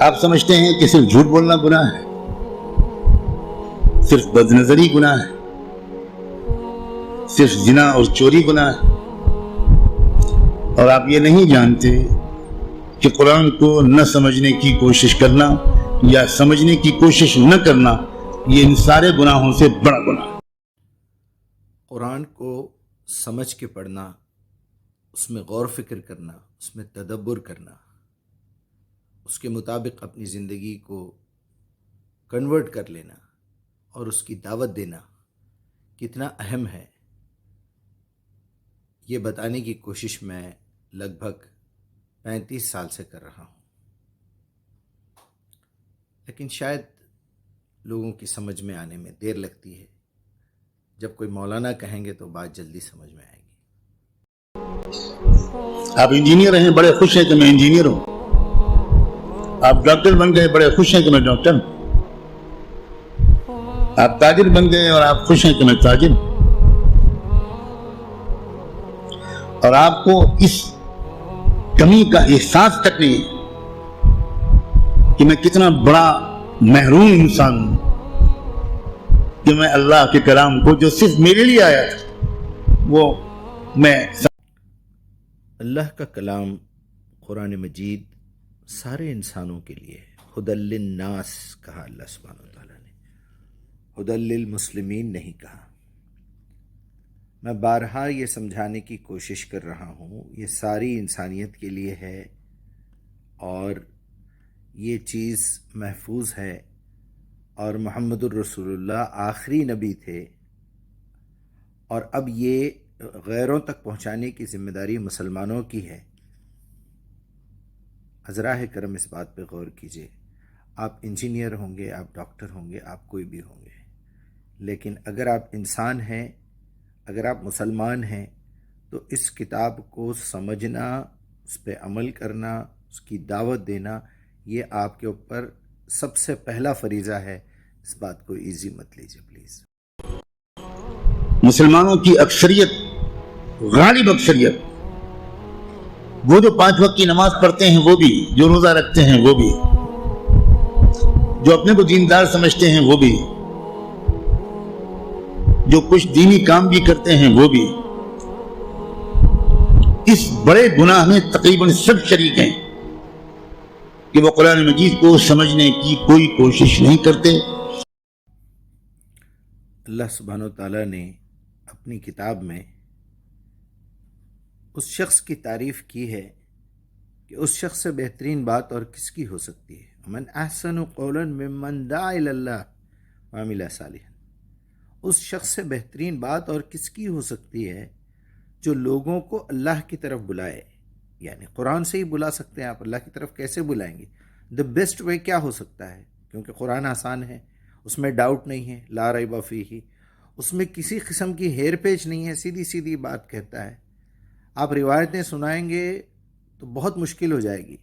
آپ سمجھتے ہیں کہ صرف جھوٹ بولنا گناہ ہے، صرف بد نظری گناہ ہے، صرف زنا اور چوری گناہ ہے، اور آپ یہ نہیں جانتے کہ قرآن کو نہ سمجھنے کی کوشش کرنا یا سمجھنے کی کوشش نہ کرنا یہ ان سارے گناہوں سے بڑا گناہ ہے۔ قرآن کو سمجھ کے پڑھنا، اس میں غور فکر کرنا، اس میں تدبر کرنا، اس کے مطابق اپنی زندگی کو کنورٹ کر لینا اور اس کی دعوت دینا کتنا اہم ہے، یہ بتانے کی کوشش میں لگ بھگ 35 سال سے کر رہا ہوں، لیکن شاید لوگوں کی سمجھ میں آنے میں دیر لگتی ہے۔ جب کوئی مولانا کہیں گے تو بات جلدی سمجھ میں آئے گی۔ آپ انجینئر ہیں، بڑے خوش ہیں کہ میں انجینئر ہوں۔ آپ ڈاکٹر بن گئے، بڑے خوش ہیں کہ میں ڈاکٹر ہوں۔ آپ تاجر بن گئے اور آپ خوش ہیں کہ میں تاجر ہوں۔ اور آپ کو اس کمی کا احساس تک نہیں ہے کہ میں کتنا بڑا محروم انسان ہوں کہ میں اللہ کے کلام کو جو صرف میرے لیے آیا تھا وہ میں اللہ کا کلام قرآن مجید سارے انسانوں کے لیے ہے۔ ہدی للناس کہا اللہ سبحانہ و تعالیٰ نے، ہدی للمسلمین نہیں کہا۔ میں بارہا یہ سمجھانے کی کوشش کر رہا ہوں، یہ ساری انسانیت کے لیے ہے اور یہ چیز محفوظ ہے، اور محمد الرسول اللہ آخری نبی تھے، اور اب یہ غیروں تک پہنچانے کی ذمہ داری مسلمانوں کی ہے۔ حضراء کرم اس بات پہ غور کیجئے، آپ انجینئر ہوں گے، آپ ڈاکٹر ہوں گے، آپ کوئی بھی ہوں گے، لیکن اگر آپ انسان ہیں، اگر آپ مسلمان ہیں، تو اس کتاب کو سمجھنا، اس پہ عمل کرنا، اس کی دعوت دینا، یہ آپ کے اوپر سب سے پہلا فریضہ ہے۔ اس بات کو ایزی مت لیجیے پلیز۔ مسلمانوں کی اکثریت، غالب اکثریت، وہ جو 5 وقت کی نماز پڑھتے ہیں وہ بھی، جو روزہ رکھتے ہیں وہ بھی، جو اپنے کو دیندار سمجھتے ہیں وہ بھی، جو کچھ دینی کام بھی کرتے ہیں وہ بھی، اس بڑے گناہ میں تقریباً سب شریک ہیں کہ وہ قرآن مجید کو سمجھنے کی کوئی کوشش نہیں کرتے۔ اللہ سبحانہ و تعالیٰ نے اپنی کتاب میں اس شخص کی تعریف کی ہے کہ اس شخص سے بہترین بات اور کس کی ہو سکتی ہے۔ من احسن قولا ممن دعا الی اللہ وعمل صالحا، اس شخص سے بہترین بات اور کس کی ہو سکتی ہے جو لوگوں کو اللہ کی طرف بلائے، یعنی قرآن سے ہی بلا سکتے ہیں آپ، اللہ کی طرف کیسے بلائیں گے؟ دا بیسٹ وے کیا ہو سکتا ہے؟ کیونکہ قرآن آسان ہے، اس میں ڈاؤٹ نہیں ہے، لا ریب فیہ، اس میں کسی قسم کی ہیر پیچ نہیں ہے، سیدھی سیدھی بات کہتا ہے۔ آپ روایتیں سنائیں گے تو بہت مشکل ہو جائے گی،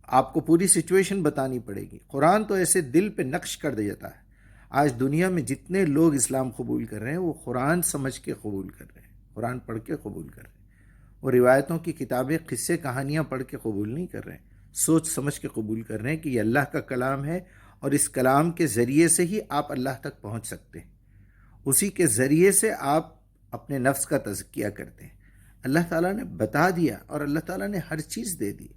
آپ کو پوری سچویشن بتانی پڑے گی۔ قرآن تو ایسے دل پہ نقش کر دیا جاتا ہے۔ آج دنیا میں جتنے لوگ اسلام قبول کر رہے ہیں وہ قرآن سمجھ کے قبول کر رہے ہیں، قرآن پڑھ کے قبول کر رہے ہیں، وہ روایتوں کی کتابیں، قصے، کہانیاں پڑھ کے قبول نہیں کر رہے ہیں، سوچ سمجھ کے قبول کر رہے ہیں کہ یہ اللہ کا کلام ہے، اور اس کلام کے ذریعے سے ہی آپ اللہ تک پہنچ سکتے ہیں، اسی کے ذریعے سے آپ اپنے نفس کا تزکیہ کرتے ہیں۔ اللہ تعالیٰ نے بتا دیا، اور اللہ تعالیٰ نے ہر چیز دے دی۔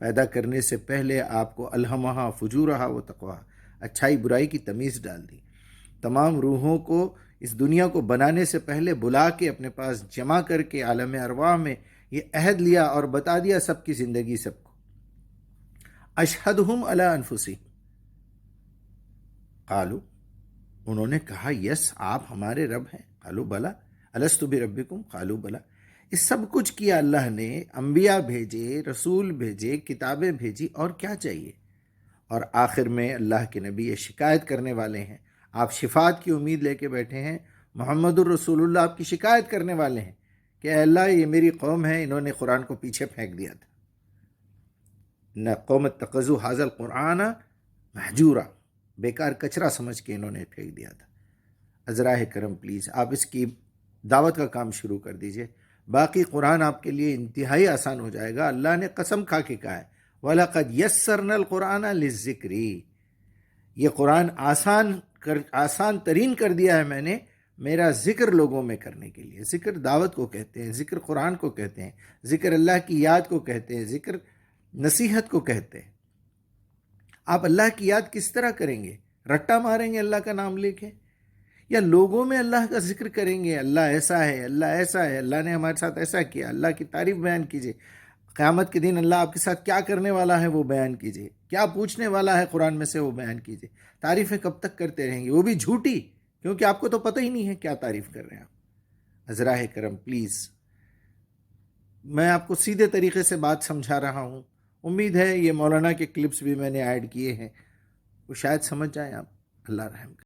پیدا کرنے سے پہلے آپ کو الہمہا فجورہا و تقواہا، اچھائی برائی کی تمیز ڈال دی۔ تمام روحوں کو اس دنیا کو بنانے سے پہلے بلا کے اپنے پاس جمع کر کے عالم ارواح میں یہ عہد لیا اور بتا دیا سب کی زندگی سب کو۔ اشہدہم علی انفسہم، قالو، انہوں نے کہا یس آپ ہمارے رب ہیں، قالو بلا، الست بربکم، قالو بلا۔ اس سب کچھ کیا اللہ نے، انبیاء بھیجے، رسول بھیجے، کتابیں بھیجی، اور کیا چاہیے؟ اور آخر میں اللہ کے نبی یہ شکایت کرنے والے ہیں، آپ شفاعت کی امید لے کے بیٹھے ہیں، محمد الرسول اللہ آپ کی شکایت کرنے والے ہیں کہ اے اللہ یہ میری قوم ہے، انہوں نے قرآن کو پیچھے پھینک دیا تھا، نہ قوم اتخذوا ھذا القرآن مہجورا، بیکار کچرا سمجھ کے انہوں نے پھینک دیا تھا۔ حضراء کرم پلیز آپ اس کی دعوت کا کام شروع کر دیجئے، باقی قرآن آپ کے لیے انتہائی آسان ہو جائے گا۔ اللہ نے قسم کھا کے کہا ہے وَلَقَدْ يَسَّرْنَا الْقُرْآنَ لِلذِّكْرِ، یہ قرآن آسان ترین کر دیا ہے میں نے میرا ذکر لوگوں میں کرنے کے لیے. ذکر دعوت کو کہتے ہیں، ذکر قرآن کو کہتے ہیں، ذکر اللہ کی یاد کو کہتے ہیں، ذکر نصیحت کو کہتے ہیں. آپ اللہ کی یاد کس طرح کریں گے؟ رٹا ماریں گے اللہ کا نام لے کے، یا لوگوں میں اللہ کا ذکر کریں گے؟ اللہ ایسا ہے، اللہ ایسا ہے، اللہ نے ہمارے ساتھ ایسا کیا، اللہ کی تعریف بیان کیجئے. قیامت کے دن اللہ آپ کے ساتھ کیا کرنے والا ہے وہ بیان کیجئے، کیا پوچھنے والا ہے قرآن میں سے وہ بیان کیجئے. تعریفیں کب تک کرتے رہیں گے، وہ بھی جھوٹی، کیونکہ آپ کو تو پتہ ہی نہیں ہے کیا تعریف کر رہے ہیں آپ. عذراء کرم پلیز، میں آپ کو سیدھے طریقے سے بات سمجھا رہا ہوں. امید ہے یہ مولانا کے کلپس بھی میں نے ایڈ کیے ہیں، وہ شاید سمجھ جائیں آپ. اللہ رحم کرے.